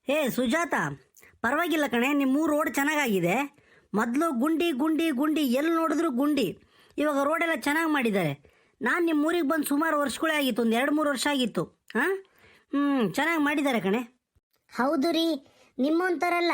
ಹೇ ಸುಜಾತ, ಪರವಾಗಿಲ್ಲ ಕಣೆ, ನಿಮ್ಮೂರು ರೋಡ್ ಚೆನ್ನಾಗಾಗಿದೆ. ಮೊದಲು ಗುಂಡಿ ಗುಂಡಿ ಗುಂಡಿ, ಎಲ್ಲಿ ನೋಡಿದ್ರು ಗುಂಡಿ. ಇವಾಗ ರೋಡೆಲ್ಲ ಚೆನ್ನಾಗಿ ಮಾಡಿದ್ದಾರೆ. ನಾನು ನಿಮ್ಮೂರಿಗೆ ಬಂದು ಸುಮಾರು ವರ್ಷಗಳೇ ಆಗಿತ್ತು, ಒಂದು 2-3 ವರ್ಷ ಆಗಿತ್ತು. ಹಾಂ, ಚೆನ್ನಾಗಿ ಮಾಡಿದ್ದಾರೆ ಕಣೆ. ಹೌದು ರೀ, ನಿಮ್ಮಂಥವರೆಲ್ಲ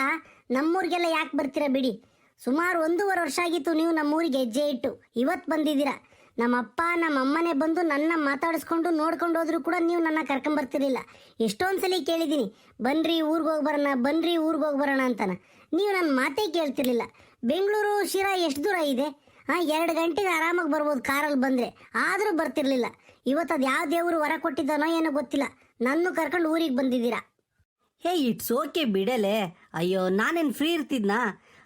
ನಮ್ಮೂರಿಗೆಲ್ಲ ಯಾಕೆ ಬರ್ತೀರಾ ಬಿಡಿ. ಸುಮಾರು 1.5 ವರ್ಷ ಆಗಿತ್ತು ನೀವು ನಮ್ಮೂರಿಗೆ ಹೆಜ್ಜೆ ಇಟ್ಟು, ಇವತ್ತು ಬಂದಿದ್ದೀರಾ. ನಮ್ಮಪ್ಪ ನಮ್ಮಮ್ಮನೇ ಬಂದು ನನ್ನ ಮಾತಾಡಿಸ್ಕೊಂಡು ನೋಡ್ಕೊಂಡು ಹೋದ್ರು ಕೂಡ ನೀವು ನನ್ನ ಕರ್ಕೊಂಬರ್ತಿರ್ಲಿಲ್ಲ. ಎಷ್ಟೊಂದು ಸಲ ಕೇಳಿದ್ದೀನಿ, ಬನ್ನಿರಿ ಊರಿಗೆ ಹೋಗಿ ಬರೋಣ, ಬನ್ನಿರಿ ಊರಿಗೆ ಹೋಗಿ ಬರೋಣ ಅಂತಾನೆ. ನೀವು ನನ್ನ ಮಾತೇ ಕೇಳ್ತಿರ್ಲಿಲ್ಲ. ಬೆಂಗಳೂರು ಶಿರಾ ಎಷ್ಟು ದೂರ ಇದೆ? 2 ಗಂಟೆಗೆ ಆರಾಮಾಗಿ ಬರ್ಬೋದು ಕಾರಲ್ಲಿ ಬಂದರೆ, ಆದರೂ ಬರ್ತಿರ್ಲಿಲ್ಲ. ಇವತ್ತು ಅದು ಯಾವ ದೇವರು ವರ ಕೊಟ್ಟಿದ್ದಾನೋ ಏನೋ ಗೊತ್ತಿಲ್ಲ, ನನ್ನ ಕರ್ಕೊಂಡು ಊರಿಗೆ ಬಂದಿದ್ದೀರಾ. ಹೇ, ಇಟ್ಸ್ ಓಕೆ ಬಿಡಲೆ. ಅಯ್ಯೋ, ನಾನೇನು ಫ್ರೀ ಇರ್ತಿದ್ನಾ?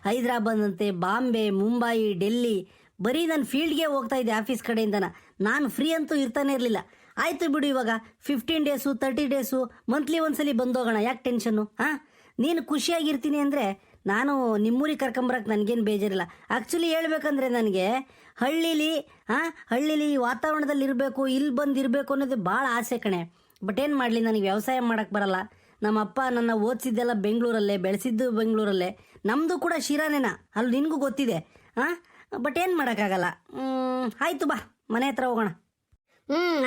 ಹೈದ್ರಾಬಾದ್ ಅಂತೆ, ಬಾಂಬೆ, ಮುಂಬೈ, ಡೆಲ್ಲಿ, ಬರೀ ನಾನು ಫೀಲ್ಡ್ಗೆ ಹೋಗ್ತಾ ಇದ್ದೆ ಆಫೀಸ್ ಕಡೆಯಿಂದನ. ನಾನು ಫ್ರೀ ಅಂತೂ ಇರ್ತಾನೆ ಇರಲಿಲ್ಲ. ಆಯಿತು ಬಿಡು, ಇವಾಗ 15 ಡೇಸು 30 ಡೇಸು ಮಂತ್ಲಿ ಒಂದ್ಸಲಿ ಬಂದೋಗೋಣ, ಯಾಕೆ ಟೆನ್ಷನ್ನು? ಹಾಂ, ನೀನು ಖುಷಿಯಾಗಿರ್ತೀನಿ ಅಂದರೆ ನಾನು ನಿಮ್ಮೂರಿಗೆ ಕರ್ಕೊಂಬರಕ್ಕೆ ನನಗೇನು ಬೇಜಾರಿಲ್ಲ. ಆ್ಯಕ್ಚುಲಿ ಹೇಳ್ಬೇಕಂದ್ರೆ ನನಗೆ ಹಳ್ಳೀಲಿ ಈ ವಾತಾವರಣದಲ್ಲಿ ಇರಬೇಕು, ಇಲ್ಲಿ ಬಂದು ಇರಬೇಕು ಅನ್ನೋದು ಭಾಳ ಆಸೆ ಕಣೆ. ಬಟ್ ಏನು ಮಾಡಲಿ, ನನಗೆ ವ್ಯವಸಾಯ ಮಾಡೋಕ್ಕೆ ಬರಲ್ಲ. ನಮ್ಮಪ್ಪ ನನ್ನ ಓದಿಸಿದ್ದೆಲ್ಲ ಬೆಂಗಳೂರಲ್ಲೇ, ಬೆಳೆಸಿದ್ದು ಬೆಂಗಳೂರಲ್ಲೇ. ನಮ್ಮದು ಕೂಡ ಶಿರಾನೇನ, ಅಲ್ಲಿ ನಿನಗೂ ಗೊತ್ತಿದೆ. ಹಾಂ, ಬಟ್ ಏನು ಮಾಡೋಕ್ಕಾಗಲ್ಲ. ಆಯಿತು, ಬಾ ಮನೆ ಹತ್ರ ಹೋಗೋಣ.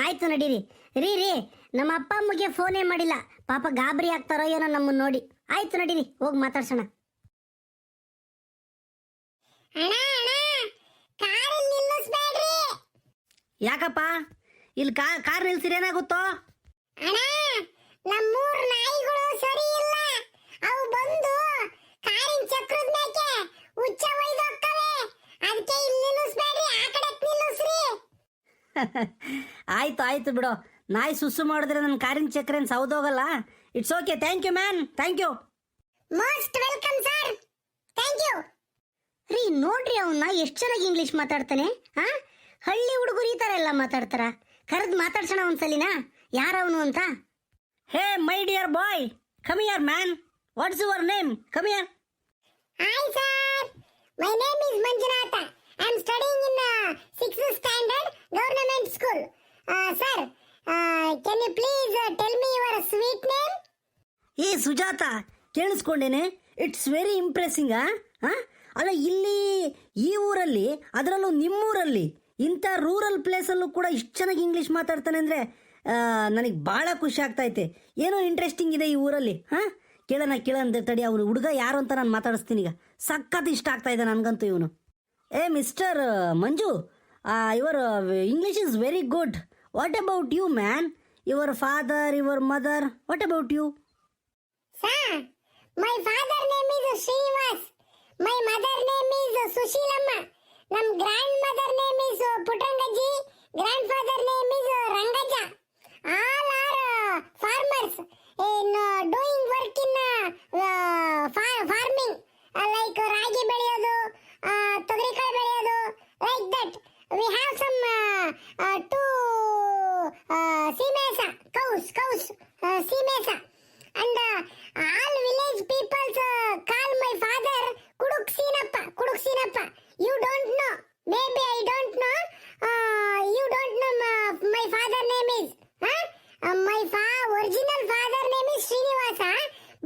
ಆಯಿತು ನಡೀರಿ. ರೀ, ನಮ್ಮ ಅಪ್ಪ ಅಮ್ಮಗೆ ಫೋನೇ ಮಾಡಿಲ್ಲ, ಪಾಪ ಗಾಬರಿ ಆಗ್ತಾರೋ ಏನೋ ನಮ್ಮನ್ನು ನೋಡಿ. ಆಯಿತು ನಡೀರಿ, ಹೋಗಿ ಮಾತಾಡ್ಸೋಣ. ಯಾಕಪ್ಪ ಇಲ್ಲಿ ಕಾರ್ ನಿಲ್ಸಿರಿ, ಏನಾಗುತ್ತೋ? ನಮ್ಮೂರ್ ನಾಯಿಗಳು ಸರಿ ಇಲ್ಲ, ಅವು ಬಂದು ಕಾರಿನ ಚಕ್ರದ ಮೇಲೆ ಉಚ್ಚ ಒಯ್ದೋಕ್ಕವೆ. ಅದಕ್ಕೆ ಇಲ್ಲಿ ನಿಲ್ಲಿಸ್ಬೇಡ್ರಿ, ಆ ಕಡೆ ನಿಲ್ಲಿಸ್ರಿ. ಆಯ್ತು ಬಿಡು. ನಾಯಿ ಸುಸ್ಸು ಮಾಡಿದ್ರೆ ನನ್ನ ಕಾರಿನ ಚಕ್ರೇನು ಸೌದೋಗಲ್ಲ. It's okay. Thank you man, thank you. Most welcome sir, thank you. ರೀ ನೋಡ್ರಿ, ಅವನ್ನ ಎಷ್ಟು ಚೆನ್ನಾಗಿ ಇಂಗ್ಲಿಷ್ ಮಾತಾಡ್ತಾನೆ. ಹಳ್ಳಿ ಹುಡುಗರು ಈ ಥರ ಎಲ್ಲ ಮಾತಾಡ್ತಾರ? ಕರೆದು ಮಾತಾಡ್ಸೋಣ ಒಂದ್ಸಲಿನಾ, ಯಾರವನು ಅಂತ. Hey my dear boy, come here man. What's your name? Come here. Hi sir, my name is Manjunatha. I am studying in 6th standard government school. Sir, can you please tell me your sweet name? ಏ ಸುಜಾತ, ಕೇಳಿಸ್ಕೊಂಡೇನೆ, it's very impressing. ಅಲ್ಲ, ಇಲ್ಲಿ ಈ ಊರಲ್ಲಿ, ಅದರಲ್ಲೂ ನಿಮ್ಮೂರಲ್ಲಿ, ಇಂಥ rural ಪ್ಲೇಸಲ್ಲೂ ಕೂಡ ಇಷ್ಟು ಚೆನ್ನಾಗಿ ಇಂಗ್ಲೀಷ್ ಮಾತಾಡ್ತಾನೆ ಅಂದರೆ ನನಗೆ ಭಾಳ ಖುಷಿ ಆಗ್ತೈತೆ. ಏನೋ ಇಂಟ್ರೆಸ್ಟಿಂಗ್ ಇದೆ ಈ ಊರಲ್ಲಿ. ಕೇಳೋಣ ತಡಿ, ಅವನು ಹುಡುಗ ಯಾರು ಅಂತ ನಾನು ಮಾತಾಡಿಸ್ತೀನಿ ಈಗ. ಸಖತ್ ಇಷ್ಟ ಆಗ್ತಾ ಇದೆ ನನಗಂತೂ ಇವನು. ಏ mister Manju, your English is very good. What about you man? Your father, your mother, what about you? Sir, my father name is Srinivas, my mother name is Sushilamma, ನಮ್ಮ ಗ್ರ್ಯಾಂಡ್ ಮದರ್ ನೇಮ್ ಇಸ್ ಪುಟ್ಟರಂಗಜ್ಜಿ, ಗ್ರ್ಯಾಂಡ್ ಫಾದರ್ ನೇಮ್ ಇಸ್ ರಂಗಜ್ಜ. All are farmers in doing work in farming, like ragi ಬೆಳೆಯೋದು, ತೊಗರಿಕಾಯಿ ಬೆಳೆಯೋದು, like that. We have some two ಸೀಮೇಸ cows ಸೀಮೇಸ, and all village peoples call my father Kuduk Sinappa. You don't know, maybe I don't know, you don't know my father name is, my original father name is Srinivasa,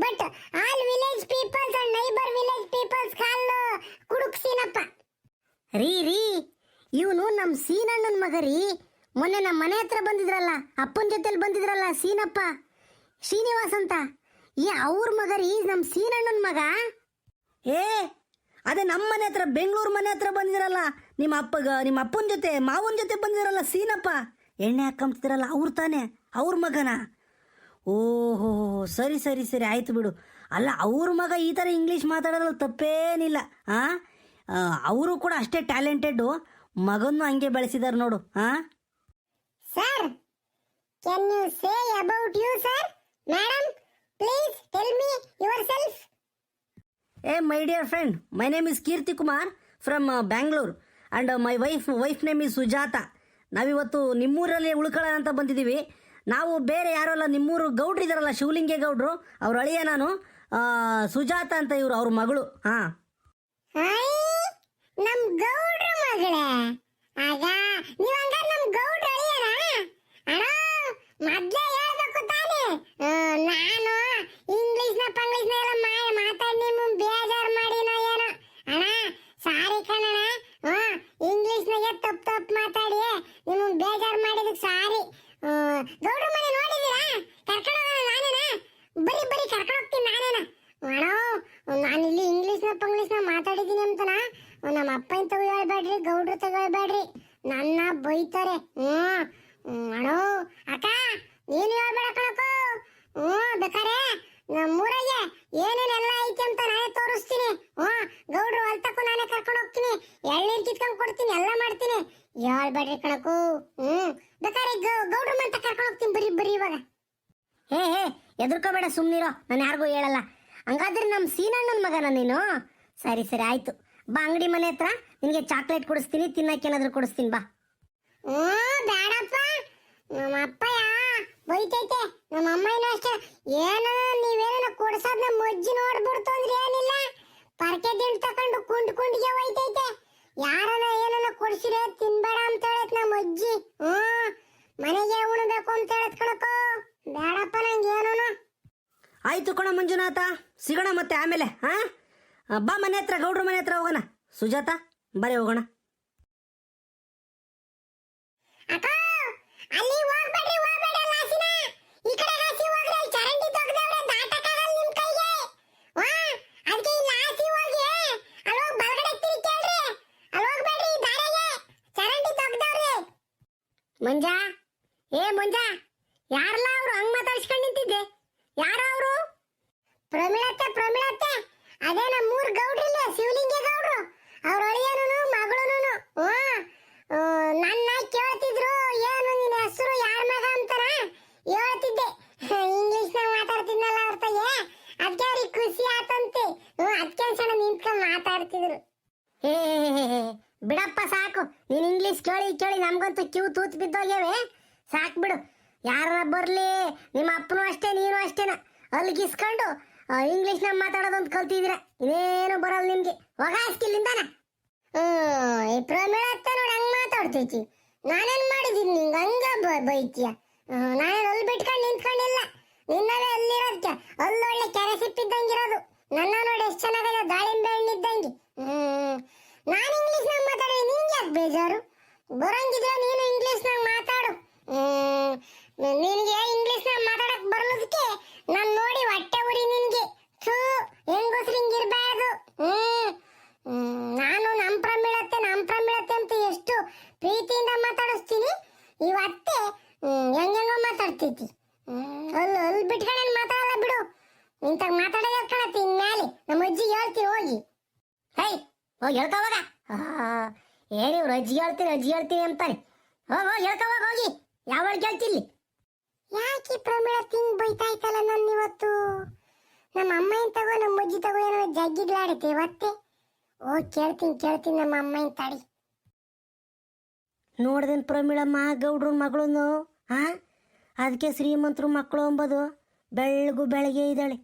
but all village peoples and neighbor village peoples call Kuduk Sinappa. ರೀ, ಇವನು ನಮ್ಮ ಸೀನಣ್ಣನ ಮಗ ರೀ. ಮೊನ್ನೆ ನಮ್ಮ ಮನೆ ಹತ್ರ ಬಂದಿದ್ರಲ್ಲ, ಅಪ್ಪನ ಜೊತೆಲಿ ಬಂದಿದ್ರಲ್ಲ, ಸೀನಪ್ಪ, ಶ್ರೀನಿವಾಸ್ ಅಂತ. ಅವ್ರ ಮಗ ರೀ, ನಮ್ಮ ಸೀನಣ್ಣನ ಮಗ. ಏ, ಅದೇ ನಮ್ಮ ಮನೆ ಹತ್ರ, ಬೆಂಗಳೂರು ಮನೆ ಹತ್ರ ಬಂದಿರಲ್ಲ, ನಿಮ್ಮ ಅಪ್ಪನ ಜೊತೆ, ಮಾವನ ಜೊತೆ ಬಂದಿರಲ್ಲ ಸೀನಪ್ಪ, ಎಣ್ಣೆ ಹಾಕೊಂತಿದ್ರಲ್ಲ, ಅವ್ರು ತಾನೆ, ಅವ್ರ ಮಗನ? ಓಹೋ, ಸರಿ, ಆಯಿತು ಬಿಡು. ಅಲ್ಲ, ಅವ್ರ ಮಗ ಈ ಥರ ಇಂಗ್ಲೀಷ್ ಮಾತಾಡೋದ್ರಲ್ಲಿ ತಪ್ಪೇನಿಲ್ಲ. ಅವರು ಕೂಡ ಅಷ್ಟೇ ಟ್ಯಾಲೆಂಟೆಡ್ಡು, ಮಗನ್ನು ಹಂಗೆ ಬೆಳೆಸಿದಾರೆ ನೋಡು. Sir, can you say about you sir? Madam, please tell me yourself. Hey my dear friend, my name is Kirti Kumar from Bangalore and my wife name is Sujata. ನಾವಿವತ್ತು ನಿಮ್ಮೂರಲ್ಲಿ ಉಳ್ಕೊಳ್ಳೋಣ ಅಂತ ಬಂದಿದ್ದೀವಿ. ನಾವು ಬೇರೆ ಯಾರೋ ಅಲ್ಲ, ನಿಮ್ಮೂರು ಗೌಡ್ರು ಇದ್ದಾರಲ್ಲ, ಶಿವಲಿಂಗೇ ಗೌಡ್ರು, ಅವ್ರ ಅಳಿಯ ನಾನು. ಸುಜಾತ ಅಂತ ಇವರು, ಅವ್ರ ಮಗಳು. ನಮ್ಮ ಗೌಡ್ರ ಮಗಳೇ? ಆಗ ನೀವು ಹಂಗಾರೆ ನಮ್ಮ ಗೌಡ್ರ ಅಳಿಯನ? ಅಣ್ಣ, ಮೊದಲೇ ಹೇಳ್ಬೇಕು ತಾನೆ, ನಾನು ಇಂಗ್ಲಿಷ್ನ ಗೌಡ್ರ ಮನೆ ನೋಡಿದೀರಾ? ಕರ್ಕೊಂಡು ಹೋಗೋಣ ನಾನೇನ? ಬರೀ ಕರ್ಕೊಂಡು ಹೋಗ್ತೀನಿ ನಾನೇನ? ನಾನಿಲ್ಲಿ ಇಂಗ್ಲೀಷ್ನ ಮಾತಾಡಿದ್ದೀನಿ ಅಂತನ ನಮ್ಮ ಅಪ್ಪನ ತಗೋ ಹೇಳ್ಬೇಡ್ರಿ, ಗೌಡ್ರ ತಗೊಳ್ಬೇಡ್ರಿ, ನನ್ನ ಬೈತಾರೆ. ಅಣ್ಣೋ ಅಕ್ಕ ನೀನು ಹೇಳ್ಬೇಡ ಕಣಕ್ಕೋ. ಬೇಕಾರೆ ನಮ್ಮೂರಾಗೆ ಏನೇನೆಲ್ಲ ಐತಿ ಅಂತ ನಾನೇ ತೋರಿಸ್ತೀನಿ. ಗೌಡ್ರು ಹೊಲ್ತಕ್ಕೂ ನಾನೇ ಕರ್ಕೊಂಡು ಹೋಗ್ತೀನಿ, ಎಳ್ನೀರು ಕಿತ್ಕೊಂಡು ಕೊಡ್ತೀನಿ, ಎಲ್ಲ ಮಾಡ್ತೀನಿ. ಹೇಳ್ಬೇಡ್ರಿ ಕಣಕ್ಕೂ. ಬೇಕಾರೆ ಗೌಡ್ರ ಮನೆ ಕರ್ಕೊಂಡು ಹೋಗ್ತೀನಿ ಬರೀ ಇವಾಗ. ಹೇ ಎದುರ್ಕೋಬೇಡ, ಸುಮ್ಮನಿರೋ, ನಾನು ಯಾರಿಗೂ ಹೇಳಲ್ಲ. ಹಂಗಾದ್ರೆ ನಮ್ಮ ಸೀನಣ್ಣನ ಮಗನ ನೀನು? ಸರಿ ಆಯ್ತು, ಬಾ ಅಂಗಡಿ ಮನೆ ಹತ್ರ, ನಿನಗೆ ಚಾಕ್ಲೇಟ್ ಕೊಡಿಸ್ತೀನಿ, ತಿನ್ನಕ್ಕೇನಾದ್ರೂ ಕೊಡಿಸ್ತೀನಿ, ಬಾ. ಬೇಡಪ್ಪ, ನಮ್ಮ ಅಪ್ಪಯ್ಯ ಬೈತೈತೆ, ನಮ್ಮ ಅಮ್ಮನೂ ಅಷ್ಟೇ. ಏನೋ ನೀವೇನ ಕೊಡ್ಸೋದ್ ನಮ್ಮ ಅಜ್ಜಿ ನೋಡ್ಬಿಡ್ತು ಅಂದ್ರೆ ಏನಿಲ್ಲ, ಪರ್ಕೆ ದಿಂಡು ತಕೊಂಡು ಕುಂಡಿಗೆ ಹೋಯ್ತೈತೆ. ಯಾರನ ಏನನ ಕೊಡ್ಸಿರ ತಿನ್ಬೇಡ ಅಂತ ಹೇಳತ್ ನಮ್ಮ ಅಜ್ಜಿ. ಮನೆಗೆ ಉಣ್ಬೇಕು ಅಂತ ಹೇಳತ್ ಕಣಕೋ. ಬೇಡಪ್ಪ ನಂಗೆ ಏನೋನು. ಆಯ್ತು ಕಣ ಮಂಜುನಾಥ, ಸಿಗೋಣ ಮತ್ತೆ ಆಮೇಲೆ. ಬಾ ಮನೆ ಹತ್ರ, ಗೌಡ್ರ ಮನೆ ಹತ್ರ ಹೋಗೋಣ. ಸುಜಾತ ಬರೀ ಹೋಗೋಣ. ಅಕ್ಕ ಅಲ್ಲಿ ಹೋಗ್ಬೇಡ್ರಿ ಲಾಸಿನ, ಈ ಕಡೆ ಲಾಸಿ ಹೋಗ್ರಿ, ಅಲ್ಲಿ ಚರಂಡಿ ತೆಗ್ದವ್ರೆ, ದಾಟಕ್ಕಾಗಲ್ಲ ನಿಮ್ ಕೈಗೆ. ಅದಕ್ಕೆ ಈ ಲಾಸಿ ಹೋಗಿ ಅಲ್ಲಿ ಹೋಗಿ ಬಲಗಡೆ ತಿರುಗಿ ಕೇಳ್ರಿ, ಅಲ್ಲಿ ಹೋಗ್ಬೇಡ್ರಿ, ದಾರಿಗೆ ಚರಂಡಿ ತೆಗ್ದವ್ರೆ. ಮಂಜಾ, ಮಂಜಾ, ಯಾರಲ್ಲ ಅವರು ಹಂಗ್ ಮಾತಾಡ್ಸ್ಕೊಂಡು ನಿಂತಿದ್ದೆ? ಯಾರ ಅವರು? ಪ್ರಮಿಳತ್ತೆ, ಅದೇ ನಮ್ಮ ಮೂರ್ ಗೌಡ್ರಿಲ್ಲ, ಶಿವಲಿಂಗ ಗೌಡ್ರು, ಅವ್ರ ಅಳಿಯನು ಮಗಳೂನು. ನನ್ನ ಕೇಳ್ತಿದ್ರು, ಏನು ನಿನ್ನ ಹೆಸರು, ಯಾರ ಮಗ ಅಂತಾರ ಹೇಳ್ತಿದ್ದೆ. ಇಂಗ್ಲಿಷ್ನಾಗ ಮಾತಾಡ್ತಿದ್ನಲ್ಲ ಅವ್ರ ತಾಯಿ, ಅದಕ್ಕೆ ಅವ್ರಿಗೆ ಖುಷಿ ಆತಂತೆ. ಅದಕ್ಕೆ ಸಣ್ಣ ನಿಂತ್ಕೊಂಡು ಮಾತಾಡ್ತಿದ್ರು. ಬಿಡಪ್ಪ ಸಾಕು, ನೀನ್ ಇಂಗ್ಲಿಷ್ ಕೇಳಿ ನಮ್ಗಂತೂ ಕಿವು ತೂತ್ ಬಿದ್ದೋಗ್ಯವೆ. ಸಾಕು ಬಿಡು, ಯಾರ ಬರ್ಲಿ, ನಿಮ್ಮ ಅಪ್ಪನೂ ಅಷ್ಟೇ, ನೀನು ಅಷ್ಟೇನ ಅಲ್ಗಿಸ್ಕೊಂಡು ಇಂಗ್ಲಿಷ್ನಾಗ ಮಾತಾಡೋದಂತ ಕಲ್ತಿದ್ದೀರ. ಇನ್ನೇನು ಬರಲ್ಲ ನಿಮ್ಗೆ, ಹೋಗಾಸ್ಕಿಲ್ಲಿಂದಾನ. ಈ ಪ್ರಮಿಳತ್ತ ನೋಡಿ ಹಂಗ ಮಾತಾಡ್ತೈತಿ, ನಾನೇನ್ ಮಾಡಿದೀನಿ ನಿಂಗೆ ಹಂಗ ಬೈತೀಯ? ನಾನೇನು ಅಲ್ಲಿ ಬಿಟ್ಕೊಂಡು ನಿಂತ್ಕೊಂಡಿಲ್ಲ, ನಿನ್ನವೇ ಅಲ್ಲಿರೋದಕ್ಕೆ. ಅಲ್ಲೊಳ್ಳೆ ಕೆರೆ ಸಿಪ್ಪಿದ್ದಂಗಿರೋದು, ನನ್ನ ನೋಡಿ ಎಷ್ಟು ಚೆನ್ನಾಗಿದೆ, ದಾಳಿಂಬೆ ಹಣ್ಣಿದ್ದಂಗೆ. ನಾನು ಇಂಗ್ಲಿಷ್ನಾಗ ಮಾತಾಡಿ ನಿಂಗೆ ಯಾಕೆ ಬೇಜಾರು? ಬರಂಗಿದ್ರೆ ನೀನು ಇಂಗ್ಲಿಷ್ನಾಗ ಮಾತಾಡು. ನಿನಗೆ ಇಂಗ್ಲಿಷ್ನಾಗ ಮಾತಾಡಕ್ ಬರ್ಲದಕ್ಕೆ ನಾನು ನೋಡಿ ಹೊಟ್ಟೆ ಉರಿ ನಿನ್ಗೆ. ಹೆಂಗಸ್ರು ಹಿಂಗಿರ್ಬಾರ್ದು. ನಾನು ನಮ್ಮ ಪ್ರಮಿಳತ್ತೆ ಅಂತ ಎಷ್ಟು ಪ್ರೀತಿಯಿಂದ ಮಾತಾಡಿಸ್ತೀನಿ, ಇವತ್ತೆ ಹೆಂಗೋ ಮಾತಾಡ್ತೈತಿ. ಅಲ್ಲಿ ಬಿಟ್ಕೊಂಡು ಮಾತಾಡಲ್ಲ ಬಿಡು, ಇಂತಾಗ ಮಾತಾಡೋದೇ ಕಣತಿ. ಇನ್ಮೇಲೆ ನಮ್ಮ ಅಜ್ಜಿ ಹೇಳ್ತೀನಿ ಹೋಗಿ. ಹೋಗಿ ಹೇಳ್ಕೋವಾಗ, ಏನು ಇವ್ರು ಅಜ್ಜಿ ಹೇಳ್ತೀನಿ ಅಂತಾನೆ. ಹೋಗಿ ಹೇಳ್ಕೋವಾಗ, ಹೋಗಿ. ಯಾವಾಗ ಕೇಳ್ತಿಲ್ಲಿ? ಯಾಕೆ ಪ್ರಮಿಳ ತಿಂಗ್ ಬೈತಾ ಇತ್ತಲ್ಲ ನನ್ನ ಇವತ್ತು? ನಮ್ಮ ಅಮ್ಮನ ತಗೋ, ನಮ್ಮ ಅಜ್ಜಿ ತಗೋ, ಏನೋ ಜಗ್ಗಿಗ್ಲಾಡೈತೆ ಇವತ್ತೆ. ಕೇಳ್ತೀನಿ ನಮ್ಮ ಅಮ್ಮನ ತಡಿ. ನೋಡ್ದೇನು ಪ್ರಮಿಳಮ್ಮ, ಗೌಡ್ರ ಮಗಳನ್ನು? ಅದಕ್ಕೆ ಶ್ರೀಮಂತರು ಮಕ್ಕಳು ಅಂಬೋದು ಬೆಳಗ್ಗೆ ಇದ್ದಾಳೆ.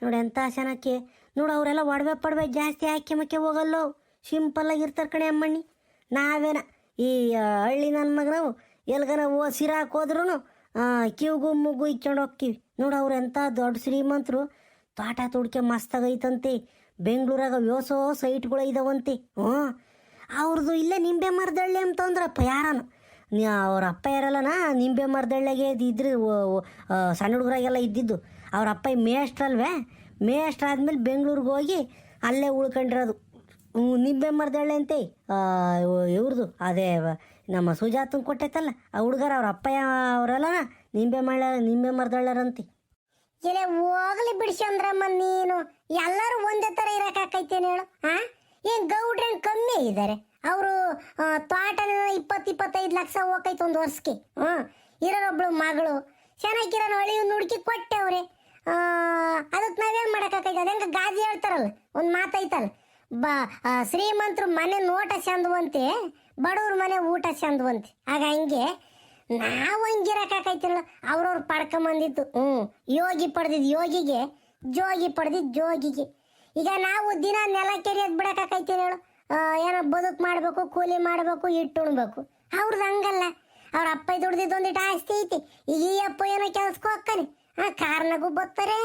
ನೋಡಿ ಎಂಥ ಚೆನ್ನಾಕೆ ನೋಡು. ಅವರೆಲ್ಲ ಒಡವೆ ಪಡವೆ ಜಾಸ್ತಿ ಹಾಕಿ ಮಕ್ಕೆ ಹೋಗಲ್ಲೋ, ಸಿಂಪಲ್ಲಾಗಿ ಇರ್ತಾರೆ ಕಣೆ ಅಮ್ಮಣ್ಣಿ. ನಾವೇನ ಈ ಹಳ್ಳಿ ನನ್ನ ಮಗನವು ಎಲ್ಗನ ಸಿರಾಕ್ ಹೋದ್ರೂ ಕಿವಿಗೂ ಮುಗ್ಗು ಇಕ್ಕೊಂಡು ಹೋಗ್ತೀವಿ. ನೋಡು ಅವ್ರು ಎಂಥ ದೊಡ್ಡ ಶ್ರೀಮಂತರು, ತೋಟ ತುಡ್ಕೆ ಮಸ್ತಾಗೈತಂತೆ. ಬೆಂಗಳೂರಾಗ ಯೋಸೋ ಸೈಟ್ಗಳು ಇದಾವಂತೆ. ಅವ್ರದ್ದು ಇಲ್ಲೇ ನಿಂಬೆ ಮರದಳ್ಳಿ ಅಂತಂದ್ರಪ್ಪ ಯಾರನು. ಅವ್ರ ಅಪ್ಪ ಯಾರಲ್ಲನ ನಿಂಬೆ ಮರದಳ್ಳಿಗೆ ಇದ್ರೆ ಸಣ್ಣ ಹುಡುಗರಾಗೆಲ್ಲ ಇದ್ದಿದ್ದು. ಅವ್ರ ಅಪ್ಪ ಮೇಷ್ಟ್ರಲ್ವೇ, ಮೇಷ್ಟ್ರಾದ್ಮೇಲೆ ಬೆಂಗಳೂರಿಗೆ ಹೋಗಿ ಅಲ್ಲೇ ಉಳ್ಕೊಂಡಿರೋದು. ನಿಂಬೆ ಮರದಳ್ಳಿ ಅಂತೆ ಇವ್ರದ್ದು. ಅದೇ ನಮ್ಮ ಸುಜಾತನ ಕೊಟ್ಟೈತಲ್ಲ ಆ ಹುಡುಗರ, ಅವ್ರ ಅಪ್ಪ ಅವರೆಲ್ಲ ನಿಂಬೆ ಮರದಳ್ಳರಂತೆ. ಇಲ್ಲ ಹೋಗ್ಲಿ ಬಿಡ್ಸಂದ್ರಮ್ಮ, ನೀನು ಎಲ್ಲರೂ ಒಂದೇ ಥರ ಇರೋಕ್ಕಾಕೈತೇನು ಹೇಳು? ಏನು ಗೌಡ್ರೇನು ಕಮ್ಮಿ ಇದ್ದಾರೆ? ಅವರು ತೋಟನ 20-25 ಲಕ್ಷ ಹೋಗೈತೆ ಒಂದು ವರ್ಷಕ್ಕೆ. ಇರೋರೊಬ್ಳು ಮಗಳು ಚೆನ್ನಾಗಿರೋ ಅಳಿವು ನುಡ್ಕಿ ಕೊಟ್ಟೆವ್ರೆ. ಅದಕ್ಕೆ ನಾವೇನು ಮಾಡೋಕ್ಕಾಕೈತೆ? ಅದು ಹೆಂಗೆ ಗಾದಿ ಹೇಳ್ತಾರಲ್ಲ, ಒಂದು ಮಾತೈತಲ್ಲ, ಶ್ರೀಮಂತರು ಮನೆ ನೋಟ ಚಂದವಂತೆ, ಬಡವ್ರ ಮನೆ ಊಟ ಚಂದವಂತೆ. ಆಗ ಹಂಗೆ ನಾವು ಹಂಗಿರಕ್ಕಾಕೈತಿರಲ್ಲ, ಅವ್ರವ್ರು ಪಡ್ಕೊಂಬಂದಿತ್ತು. ಯೋಗಿ ಪಡೆದಿದ್ದು ಯೋಗಿಗೆ, ಜೋಗಿ ಪಡೆದಿದ್ದು ಜೋಗಿಗೆ. ಈಗ ನಾವು ದಿನ ನೆಲ ಕೆರಿಯೋದು ಬಿಡಕ್ಕಾಕೈತೀರಿ ಹೇಳು? ಏನೋ ಬದುಕು ಮಾಡಬೇಕು, ಕೂಲಿ ಮಾಡಬೇಕು, ಇಟ್ಟು ಉಣ್ಬೇಕು. ಅವ್ರದ್ದು ಹಂಗಲ್ಲ, ಅವ್ರ ಅಪ್ಪ ದುಡ್ದಿದ್ದು ಒಂದಿಟ್ಟು ಆಸ್ತಿ ಐತಿ. ಈಗ ಈ ಅಪ್ಪ ಏನೋ ಕೆಲ್ಸಕ್ಕೆ ಹೋಗ್ತಾನೆ, ಕಾರ್ನಾಗೂ ಬರ್ತಾರೆ,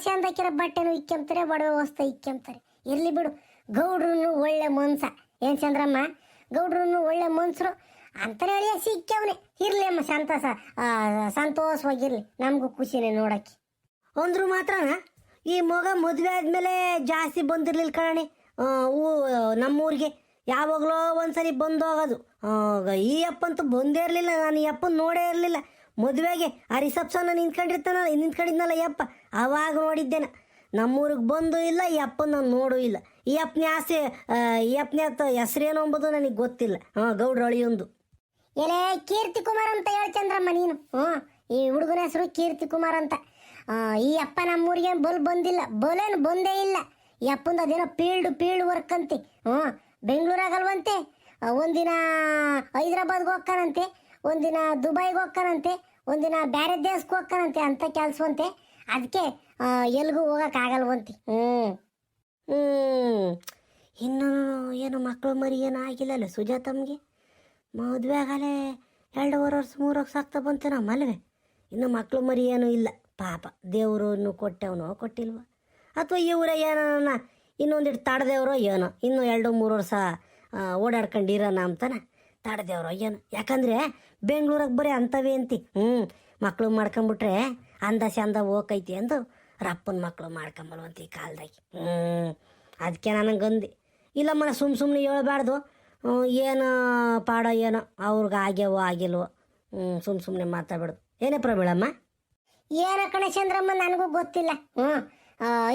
ಚಂದಕ್ಕಿರೋ ಬಟ್ಟೆನೂ ಇಕ್ಕೊಂತಾರೆ, ಒಡವೆ ವಸ್ತು ಇಕ್ಕೊಂತಾರೆ. ಇರ್ಲಿ ಬಿಡು, ಗೌಡ್ರು ಒಳ್ಳೆ ಮನ್ಸ. ಏನು ಚಂದ್ರಮ್ಮ, ಗೌಡ್ರು ಒಳ್ಳೆ ಮನ್ಸರು. ಅಂತಾನೆ ಹೇಳಿ ಸಿಕ್ಕವನೆ. ಇರ್ಲಿ ಅಮ್ಮ ಸಂತೋಷ, ಸಂತೋಷವಾಗಿರ್ಲಿ, ನಮಗೂ ಖುಷಿನೇ ನೋಡಕ್ಕೆ. ಅಂದ್ರು ಮಾತ್ರನ ಈ ಮಗ ಮದುವೆ ಆದಮೇಲೆ ಜಾಸ್ತಿ ಬಂದಿರ್ಲಿಲ್ಲ ಕಣೆ ನಮ್ಮೂರಿಗೆ. ಯಾವಾಗಲೋ ಒಂದ್ಸರಿ ಬಂದು ಹೋಗೋದು. ಈ ಅಪ್ಪಂತೂ ಬಂದೇ ಇರಲಿಲ್ಲ, ನಾನು ಈ ಅಪ್ಪನ ನೋಡೇ ಇರಲಿಲ್ಲ. ಮದುವೆಗೆ ಆ ರಿಸೆಪ್ಷನ್ ನಿಂತ್ಕೊಂಡಿದ್ನಲ್ಲ ಈ ಅಪ್ಪ, ಅವಾಗ ನೋಡಿದ್ದೇನೆ. ನಮ್ಮೂರಿಗೆ ಬಂದು ಇಲ್ಲ, ಈ ಅಪ್ಪನ ನಾನು ನೋಡೂ ಇಲ್ಲ. ಈ ಅಪ್ಪನ ಆಸೆ, ಈ ಅಪ್ಪನ ಹೆಸರೇನು ಅಂಬೋದು ನನಗೆ ಗೊತ್ತಿಲ್ಲ. ಗೌಡ್ರಳಿಯೊಂದು ಎಲೆ ಕೀರ್ತಿ ಕುಮಾರ್ ಅಂತ ಹೇಳ್ಚಂದ್ರಮ್ಮ ನೀನು. ಈ ಹುಡುಗನ ಹೆಸರು ಕೀರ್ತಿ ಕುಮಾರ್ ಅಂತ. ಈ ಅಪ್ಪ ನಮ್ಮೂರಿಗೆ ಬಂದಿಲ್ಲ, ಬಲೇನು ಬಂದೇ ಇಲ್ಲ. ಈ ಅಪ್ಪಂದು ಅದೇನೋ ಫೀಲ್ಡ್ ವರ್ಕ್ ಅಂತೆ. ಬೆಂಗಳೂರಾಗಲ್ವಂತೆ. ಒಂದಿನ ಹೈದ್ರಾಬಾದ್ಗೆ ಹೋಗ್ತಾನಂತೆ, ಒಂದಿನ ದುಬೈಗೆ ಹೋಗ್ತಾನಂತೆ, ಒಂದಿನ ಬೇರೆ ದೇಶಕ್ಕೆ ಹೋಗ್ತಾನಂತೆ ಅಂತ ಕೆಲಸವಂತೆ. ಅದಕ್ಕೆ ಎಲ್ಗೂ ಹೋಗೋಕ್ಕಾಗಲ್ವಂತೆ. ಇನ್ನು ಏನು ಮಕ್ಕಳು ಮರಿ ಏನು ಆಗಿಲ್ಲಲ್ಲ ಸುಜಾತಮ್ಗೆ. ಮದುವೆ ಆಗಲೇ 2 ವರ್ಷ 3 ವರ್ಷ ಆಗ್ತಾ ಬಂತೆ ನಮ್ಮಲ್ವೇ. ಇನ್ನು ಮಕ್ಕಳು ಮರಿ ಏನೂ ಇಲ್ಲ ಪಾಪ. ದೇವರು ಕೊಟ್ಟವನೋ ಕೊಟ್ಟಿಲ್ವ, ಅಥವಾ ಇವರೇ ಏನೋ ಇನ್ನೊಂದಿಟ್ಟು ತಡೆದೇವ್ರೋ ಏನೋ, ಇನ್ನೂ 2-3 ವರ್ಷ ಓಡಾಡ್ಕೊಂಡಿರೋಣ ಅಂತಾನೆ ತಡೆದೇವ್ರೋ ಏನೋ. ಯಾಕಂದರೆ ಬೆಂಗಳೂರಿಗೆ ಬರೀ ಅಂಥವೇ ಅಂತಿ. ಮಕ್ಕಳು ಮಾಡ್ಕೊಂಬಿಟ್ರೆ ಅಂದ ಚಂದ ಹೋಗೈತಿ ಅಂದು ರಪ್ಪನ ಮಕ್ಕಳು ಮಾಡ್ಕೊಂಬಲ್ವಂತ ಈ ಕಾಲದಾಗಿ. ಅದಕ್ಕೆ ನನಗಂದು ಇಲ್ಲಮ್ಮನ ಸುಮ್ಮನೆ ಹೇಳ್ಬಾರ್ದು. ಏನು ಪಾಡ ಏನೋ ಅವ್ರಿಗೆ ಆಗ್ಯವೋ ಆಗಿಲ್ವೋ, ಸುಮ್ಮನೆ ಮಾತಾಡ್ಬಿಡ್ದು. ಏನೇ ಪ್ರಬೀಳಮ್ಮ? ಏನೋ ಕಣೆ ಚಂದ್ರಮ್ಮ, ನನಗೂ ಗೊತ್ತಿಲ್ಲ.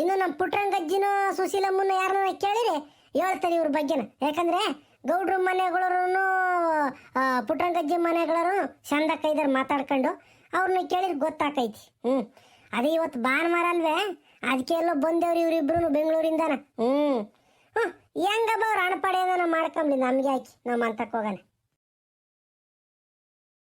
ಇನ್ನು ನಮ್ಮ ಪುಟ್ರಂಗಜ್ಜಿನೂ ಸುಶೀಲಮ್ಮನ ಯಾರನ್ನ ಕೇಳಿರಿ ಹೇಳ್ತಾರೆ ಇವ್ರ ಬಗ್ಗೆನ. ಯಾಕಂದ್ರೆ ಗೌಡ್ರ ಮನೆಗಳೂ ಪುಟ್ರಂಗಜ್ಜಿ ಮನೆಗಳರು ಚಂದಕ್ಕೈದಾರ ಮಾತಾಡ್ಕೊಂಡು ಅವ್ರನ್ನ ಕೇಳಿದ್ರೆ ಗೊತ್ತಾಕೈತಿ. ಅದೇ ಇವತ್ತು ಭಾನುವಾರ ಅಲ್ವೇ, ಅದಕ್ಕೆ ಎಲ್ಲೋ ಬಂದೇವ್ರಿ ಇವರಿಬ್ರು ಬೆಂಗಳೂರಿಂದಾನ. ಹೆಂಗಬ್ಬ ಅವ್ರು ಹಣಪಡೆಯೋದನ್ನ ಮಾಡ್ಕೊಂಬ್ಲಿ, ನಮಗೆ ಹಾಕಿ ನಾವು ಅಂತಕ್ಕೆ ಹೋಗೋಣ.